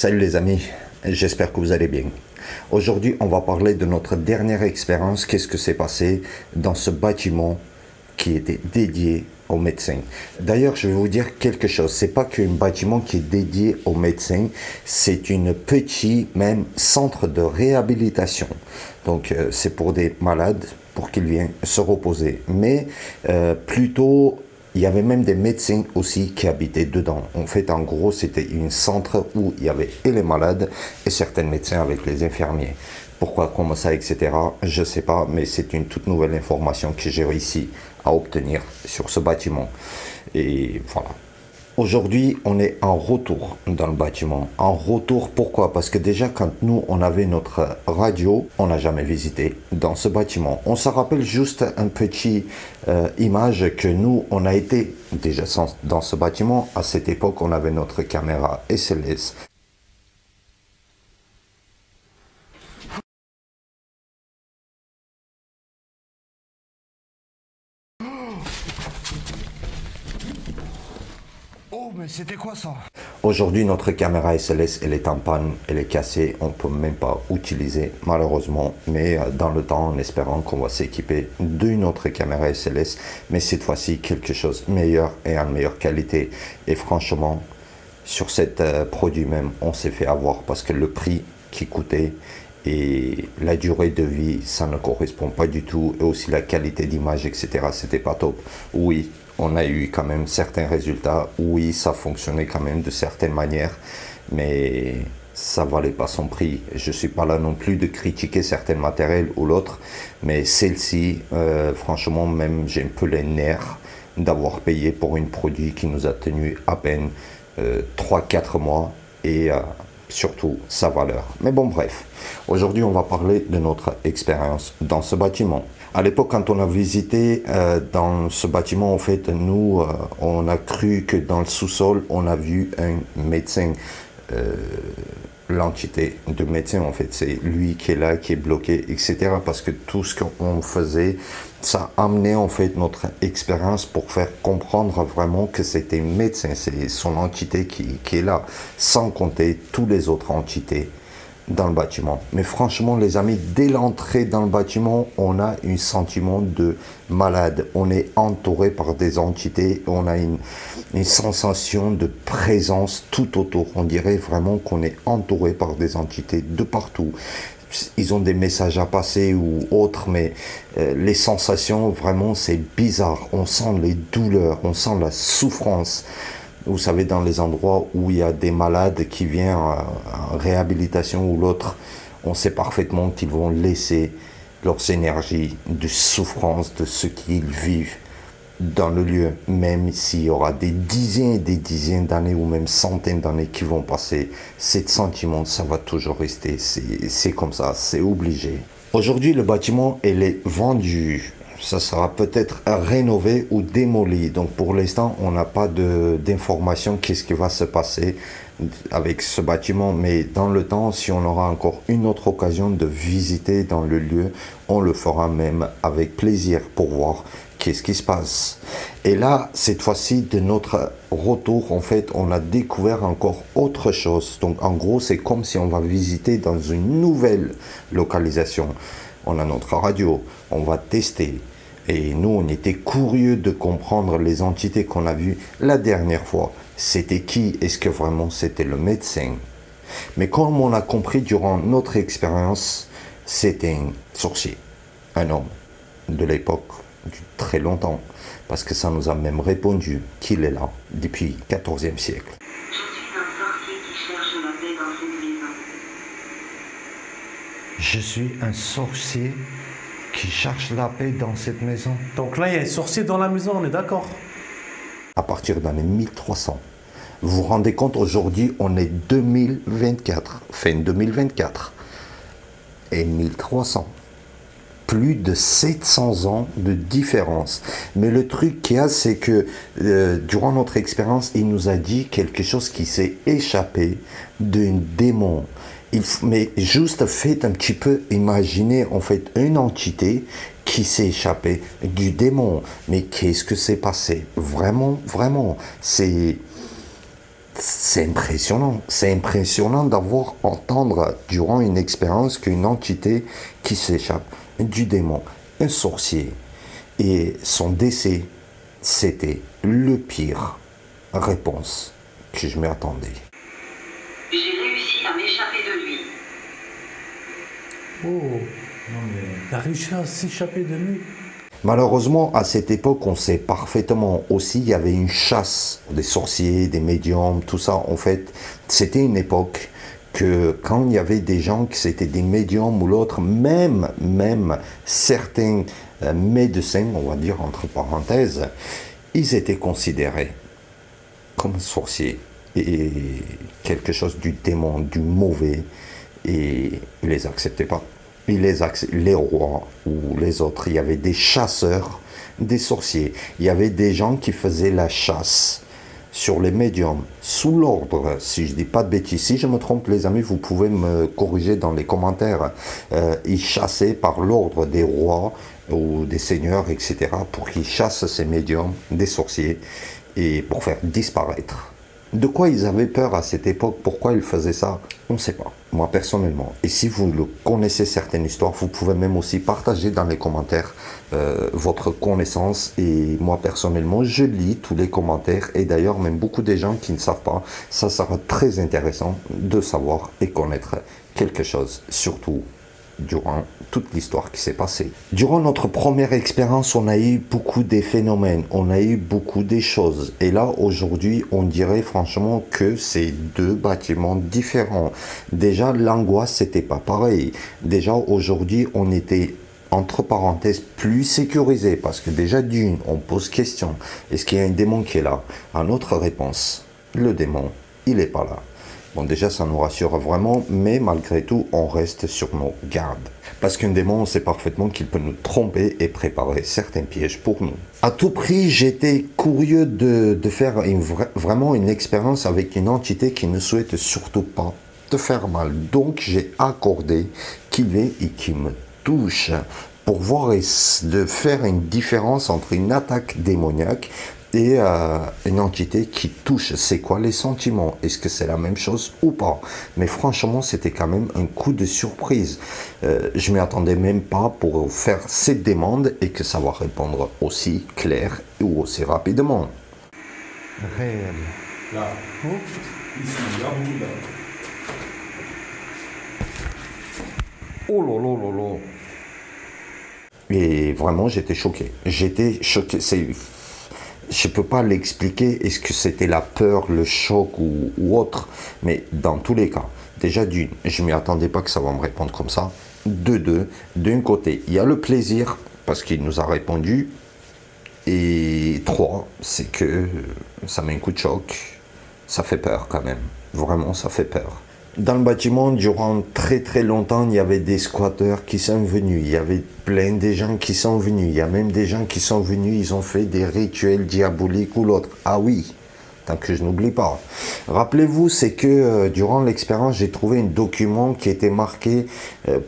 Salut les amis, j'espère que vous allez bien. Aujourd'hui, on va parler de notre dernière expérience, qu'est-ce que s'est passé dans ce bâtiment qui était dédié aux médecins. D'ailleurs, je vais vous dire quelque chose, c'est pas qu'un bâtiment qui est dédié aux médecins, c'est une petite, même centre de réhabilitation. Donc, c'est pour des malades, pour qu'ils viennent se reposer. Mais plutôt, il y avait même des médecins aussi qui habitaient dedans. En fait, en gros, c'était un centre où il y avait et les malades et certains médecins avec les infirmiers. Pourquoi, comment ça, etc. Je ne sais pas, mais c'est une toute nouvelle information que j'ai réussi à obtenir sur ce bâtiment. Et voilà. Aujourd'hui, on est en retour dans le bâtiment. En retour, pourquoi? Parce que déjà, quand nous, on avait notre radio, on n'a jamais visité dans ce bâtiment. On se rappelle juste un petit image que nous, on a été déjà dans ce bâtiment. À cette époque, on avait notre caméra SLS. Oh, mais c'était quoi ça? Aujourd'hui, notre caméra SLS, elle est en panne, elle est cassée, on ne peut même pas utiliser malheureusement, mais dans le temps, en espérant qu'on va s'équiper d'une autre caméra SLS, mais cette fois-ci, quelque chose de meilleur et en meilleure qualité. Et franchement, sur cet produit même, on s'est fait avoir parce que le prix qui coûtait et la durée de vie, ça ne correspond pas du tout, et aussi la qualité d'image, etc., c'était pas top. Oui, on a eu quand même certains résultats, oui, ça fonctionnait quand même de certaines manières, mais ça valait pas son prix. Je suis pas là non plus de critiquer certains matériels ou l'autre, mais celle-ci, franchement, même j'ai un peu les nerfs d'avoir payé pour un produit qui nous a tenu à peine 3-4 mois, et surtout sa valeur. Mais bon, bref, aujourd'hui on va parler de notre expérience dans ce bâtiment. À l'époque, quand on a visité dans ce bâtiment, en fait, nous, on a cru que dans le sous-sol, on a vu un médecin. L'entité de médecin, en fait, c'est lui qui est là, qui est bloqué, etc. Parce que tout ce qu'on faisait, ça amenait en fait notre expérience pour faire comprendre vraiment que c'était un médecin, c'est son entité qui est là, sans compter toutes les autres entités dans le bâtiment. Mais franchement, les amis, dès l'entrée dans le bâtiment, on a un sentiment de malade. On est entouré par des entités, on a une sensation de présence tout autour. On dirait vraiment qu'on est entouré par des entités de partout. Ils ont des messages à passer ou autres, mais les sensations, vraiment, c'est bizarre. On sent les douleurs, on sent la souffrance. Vous savez, dans les endroits où il y a des malades qui viennent en réhabilitation ou l'autre, on sait parfaitement qu'ils vont laisser leurs énergies de souffrance de ce qu'ils vivent dans le lieu, même s'il y aura des dizaines et des dizaines d'années ou même centaines d'années qui vont passer, ce sentiment, ça va toujours rester, c'est comme ça, c'est obligé. Aujourd'hui, le bâtiment, il est vendu. Ça sera peut-être rénové ou démoli. Donc pour l'instant, on n'a pas d'informations qu'est-ce qui va se passer avec ce bâtiment. Mais dans le temps, si on aura encore une autre occasion de visiter dans le lieu, on le fera même avec plaisir pour voir qu'est-ce qui se passe. Et là, cette fois-ci, de notre retour, en fait, on a découvert encore autre chose. Donc en gros, c'est comme si on va visiter dans une nouvelle localisation. On a notre radio, on va tester. Et nous, on était curieux de comprendre les entités qu'on a vues la dernière fois. C'était qui? Est-ce que vraiment c'était le médecin? Mais comme on a compris durant notre expérience, c'était un sorcier, un homme de l'époque, du très longtemps, parce que ça nous a même répondu qu'il est là depuis le XIVe siècle. Je suis un sorcier qui cherche la paix dans cette maison. Donc là, il y a un sorcier dans la maison, on est d'accord? À partir d'année 1300. Vous vous rendez compte, aujourd'hui, on est 2024, fin 2024. Et 1300. Plus de 700 ans de différence. Mais le truc qu'il y a, c'est que durant notre expérience, il nous a dit quelque chose qui s'est échappé d'un démon. Mais juste faites un petit peu imaginer en fait une entité qui s'est échappée du démon. Mais qu'est-ce que s'est passé? Vraiment, vraiment, c'est... c'est impressionnant. C'est impressionnant d'avoir entendre durant une expérience qu'une entité qui s'échappe du démon, un sorcier, et son décès, c'était le pire réponse que je m'attendais. J'ai réussi à m'échapper de lui. Oh, non mais... Il a réussi à s'échapper de lui. Malheureusement, à cette époque, on sait parfaitement aussi, il y avait une chasse des sorciers, des médiums, tout ça. En fait, c'était une époque que quand il y avait des gens qui c'était des médiums ou l'autre, même certains médecins, on va dire entre parenthèses, ils étaient considérés comme sorciers et quelque chose du démon, du mauvais, et ils les acceptaient pas. Les rois ou les autres, il y avait des chasseurs, des sorciers. Il y avait des gens qui faisaient la chasse sur les médiums, sous l'ordre, si je dis pas de bêtises. Si je me trompe, les amis, vous pouvez me corriger dans les commentaires. Ils chassaient par l'ordre des rois ou des seigneurs, etc., pour qu'ils chassent ces médiums, des sorciers, et pour faire disparaître. De quoi ils avaient peur à cette époque, pourquoi ils faisaient ça, on ne sait pas, moi personnellement. Et si vous connaissez certaines histoires, vous pouvez même aussi partager dans les commentaires votre connaissance. Et moi personnellement, je lis tous les commentaires. Et d'ailleurs, même beaucoup des gens qui ne savent pas, ça sera très intéressant de savoir et connaître quelque chose, surtout durant toute l'histoire qui s'est passée. Durant notre première expérience, on a eu beaucoup de phénomènes, on a eu beaucoup de choses. Et là, aujourd'hui, on dirait franchement que c'est deux bâtiments différents. Déjà, l'angoisse, c'était pas pareil. Déjà, aujourd'hui, on était, entre parenthèses, plus sécurisé. Parce que déjà, d'une, on pose question. Est-ce qu'il y a un démon qui est là? À notre réponse, le démon, il n'est pas là. Bon, déjà, ça nous rassure vraiment, mais malgré tout, on reste sur nos gardes. Parce qu'un démon, on sait parfaitement qu'il peut nous tromper et préparer certains pièges pour nous. À tout prix, j'étais curieux de faire vraiment une expérience avec une entité qui ne souhaite surtout pas te faire mal. Donc, j'ai accordé qu'il est et qui me touche pour voir et de faire une différence entre une attaque démoniaque et une entité qui touche. C'est quoi les sentiments? Est-ce que c'est la même chose ou pas? Mais franchement, c'était quand même un coup de surprise. Je m'y attendais même pas pour faire cette demande et que ça va répondre aussi clair ou aussi rapidement. Réel. Là. Oh. Ici, là, où, là. Oh là là là là. Et vraiment, j'étais choqué. J'étais choqué. Je ne peux pas l'expliquer, est-ce que c'était la peur, le choc ou autre, mais dans tous les cas, déjà d'une, je ne m'y attendais pas que ça va me répondre comme ça. De deux, d'un côté, il y a le plaisir, parce qu'il nous a répondu, et trois, c'est que ça met un coup de choc, ça fait peur quand même, vraiment ça fait peur. Dans le bâtiment, durant très longtemps, il y avait des squatteurs qui sont venus. Il y avait plein de gens qui sont venus. Il y a même des gens qui sont venus, ils ont fait des rituels diaboliques ou l'autre. Ah oui, tant que je n'oublie pas. Rappelez-vous, c'est que durant l'expérience, j'ai trouvé un document qui était marqué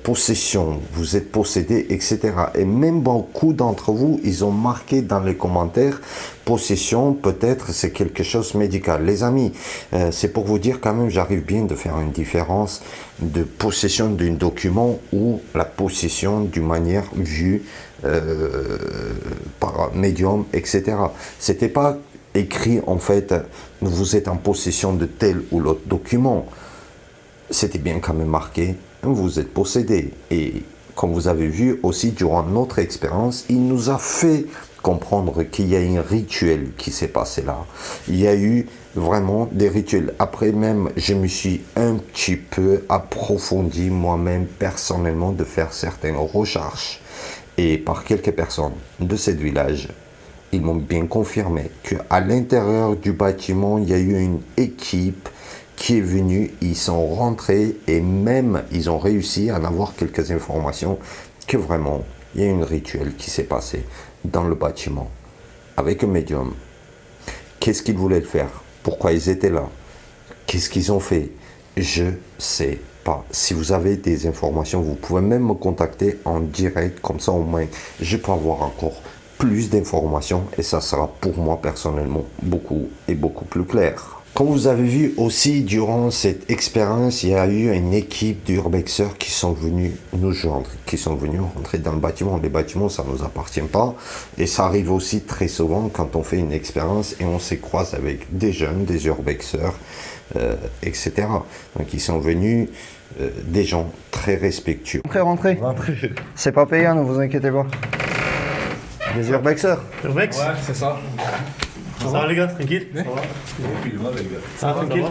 possession, vous êtes possédé, etc. Et même beaucoup d'entre vous, ils ont marqué dans les commentaires possession, peut-être c'est quelque chose de médical. Les amis, c'est pour vous dire quand même, j'arrive bien de faire une différence de possession d'un document ou la possession d'une manière vue par médium, etc. C'était pas écrit en fait, vous êtes en possession de tel ou l'autre document. C'était bien quand même marqué, vous êtes possédé. Et comme vous avez vu aussi durant notre expérience, il nous a fait comprendre qu'il y a un rituel qui s'est passé là. Il y a eu vraiment des rituels. Après même, je me suis un petit peu approfondi moi-même personnellement de faire certaines recherches. Et par quelques personnes de ce village, ils m'ont bien confirmé qu'à l'intérieur du bâtiment, il y a eu une équipe qui est venue, ils sont rentrés et même ils ont réussi à en avoir quelques informations que vraiment, il y a un rituel qui s'est passé dans le bâtiment avec un médium. Qu'est-ce qu'ils voulaient faire? Pourquoi ils étaient là? Qu'est-ce qu'ils ont fait? Je sais pas. Si vous avez des informations, vous pouvez même me contacter en direct, comme ça au moins je peux avoir encore plus d'informations et ça sera pour moi personnellement beaucoup et beaucoup plus clair. Comme vous avez vu aussi, durant cette expérience, il y a eu une équipe d'urbexeurs qui sont venus nous joindre, qui sont venus rentrer dans le bâtiment. Les bâtiments, ça ne nous appartient pas. Et ça arrive aussi très souvent quand on fait une expérience et on se croise avec des jeunes, des urbexeurs, etc. Donc ils sont venus, des gens très respectueux. Rentrez. C'est pas payant, ne vous inquiétez pas. Des urbexeurs. Urbex. Ouais, c'est ça. Ça va les gars, tranquille. Ça va. On filme, les gars. Ça va, tranquille.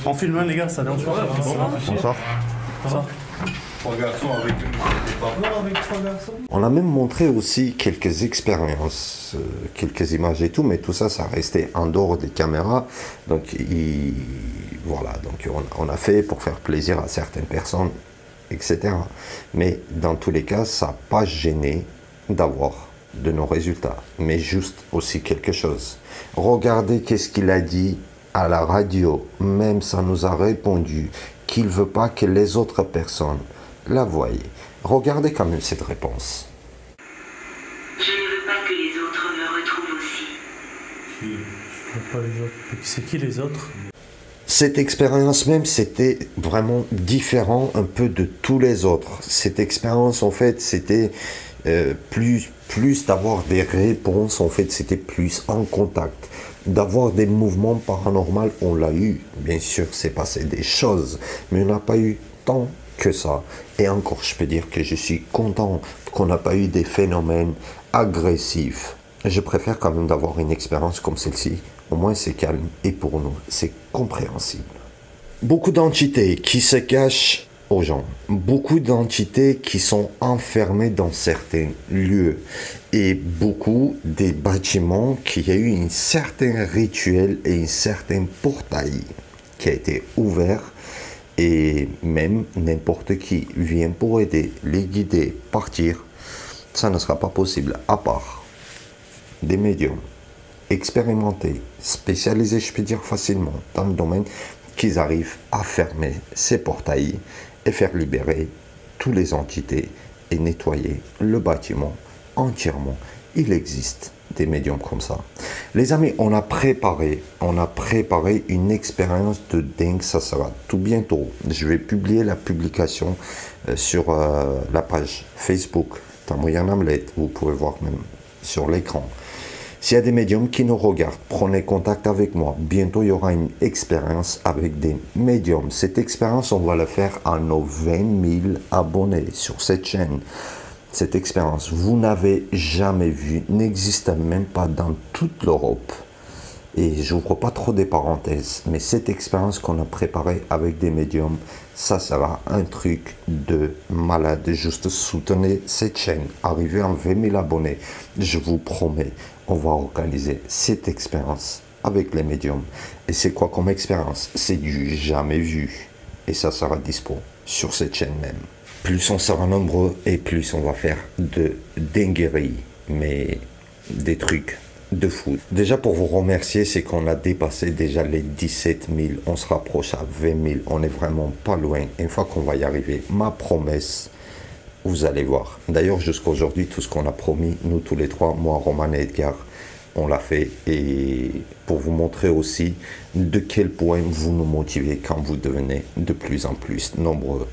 On filme les gars, ça dérange pas. Bonsoir. Trois garçons avec une... T'es pas peur avec trois garçons? On a même montré aussi quelques expériences, quelques images et tout, mais tout ça, ça restait en dehors des caméras. Donc, voilà, donc on a fait pour faire plaisir à certaines personnes, etc. Mais dans tous les cas, ça n'a pas gêné d'avoir de nos résultats, mais juste aussi quelque chose. Regardez qu'est-ce qu'il a dit à la radio, même ça nous a répondu qu'il ne veut pas que les autres personnes la voient. Regardez quand même cette réponse. Je ne veux pas que les autres me retrouvent aussi. Je vois pas les autres. Mais c'est qui les autres? Cette expérience même, c'était vraiment différent un peu de tous les autres. Cette expérience, en fait, c'était plus d'avoir des réponses, en fait, c'était plus en contact. D'avoir des mouvements paranormaux, on l'a eu. Bien sûr, c'est passé des choses, mais on n'a pas eu tant que ça. Et encore, je peux dire que je suis content qu'on n'a pas eu des phénomènes agressifs. Je préfère quand même d'avoir une expérience comme celle-ci. Au moins, c'est calme et pour nous, c'est compréhensible. Beaucoup d'entités qui se cachent aux gens. Beaucoup d'entités qui sont enfermées dans certains lieux. Et beaucoup des bâtiments qui a eu un certain rituel et un certain portail qui a été ouvert. Et même n'importe qui vient pour aider, les guider, partir, ça ne sera pas possible à part des médiums expérimentés, spécialisés, je peux dire facilement, dans le domaine, qu'ils arrivent à fermer ces portails et faire libérer toutes les entités et nettoyer le bâtiment entièrement. Il existe des médiums comme ça. Les amis, on a préparé une expérience de dingue. Ça sera tout bientôt. Je vais publier la publication sur la page Facebook Tamrian Hamlet. Vous pouvez voir même sur l'écran. S'il y a des médiums qui nous regardent, prenez contact avec moi. Bientôt, il y aura une expérience avec des médiums. Cette expérience, on va la faire à nos 20 000 abonnés sur cette chaîne. Cette expérience, vous n'avez jamais vu, n'existe même pas dans toute l'Europe. Et je n'ouvre pas trop des parenthèses, mais cette expérience qu'on a préparée avec des médiums, ça sera un truc de malade. Juste soutenez cette chaîne, arrivez en 20 000 abonnés. Je vous promets, on va organiser cette expérience avec les médiums. Et c'est quoi comme expérience? C'est du jamais vu. Et ça sera dispo sur cette chaîne même. Plus on sera nombreux et plus on va faire de dingueries, mais des trucs de fou. Déjà pour vous remercier, c'est qu'on a dépassé déjà les 17 000, on se rapproche à 20 000, on est vraiment pas loin. Une fois qu'on va y arriver, ma promesse, vous allez voir. D'ailleurs jusqu'à aujourd'hui, tout ce qu'on a promis, nous tous les trois, moi, Roman et Edgar, on l'a fait. Et pour vous montrer aussi de quel point vous nous motivez quand vous devenez de plus en plus nombreux.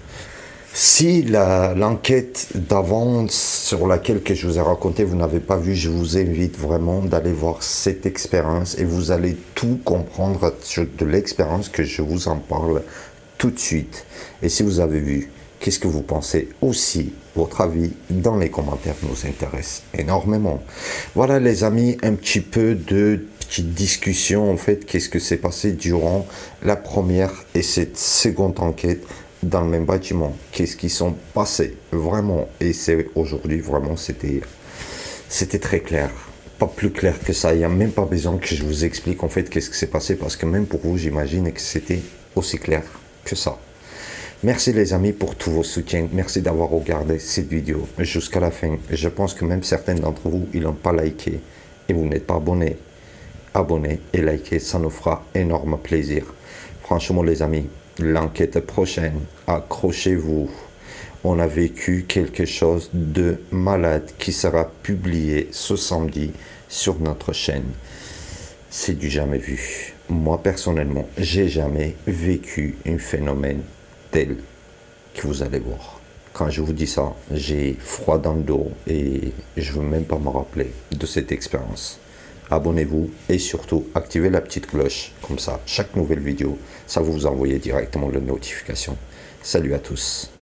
Si l'enquête d'avance sur laquelle que je vous ai raconté, vous n'avez pas vu, je vous invite vraiment d'aller voir cette expérience et vous allez tout comprendre de l'expérience que je vous en parle tout de suite. Et si vous avez vu, qu'est-ce que vous pensez aussi? Votre avis dans les commentaires nous intéresse énormément. Voilà les amis, un petit peu de petite discussion en fait, qu'est-ce que s'est passé durant la première et cette seconde enquête dans le même bâtiment, qu'est-ce qui sont passés vraiment, et c'est aujourd'hui vraiment c'était très clair, pas plus clair que ça. Il n'y a même pas besoin que je vous explique en fait qu'est-ce qui s'est passé, parce que même pour vous j'imagine que c'était aussi clair que ça. Merci les amis pour tous vos soutiens, merci d'avoir regardé cette vidéo jusqu'à la fin. Je pense que même certains d'entre vous ils n'ont pas liké et vous n'êtes pas abonnés. Abonnez et likez, ça nous fera énorme plaisir. Franchement les amis, l'enquête prochaine, accrochez-vous. On a vécu quelque chose de malade qui sera publié ce samedi sur notre chaîne. c'est du jamais vu. Moi, personnellement, j'ai jamais vécu un phénomène tel que vous allez voir. Quand je vous dis ça, j'ai froid dans le dos et je ne veux même pas me rappeler de cette expérience. Abonnez-vous et surtout activez la petite cloche. Comme ça, chaque nouvelle vidéo, ça va vous envoyer directement la notification. Salut à tous.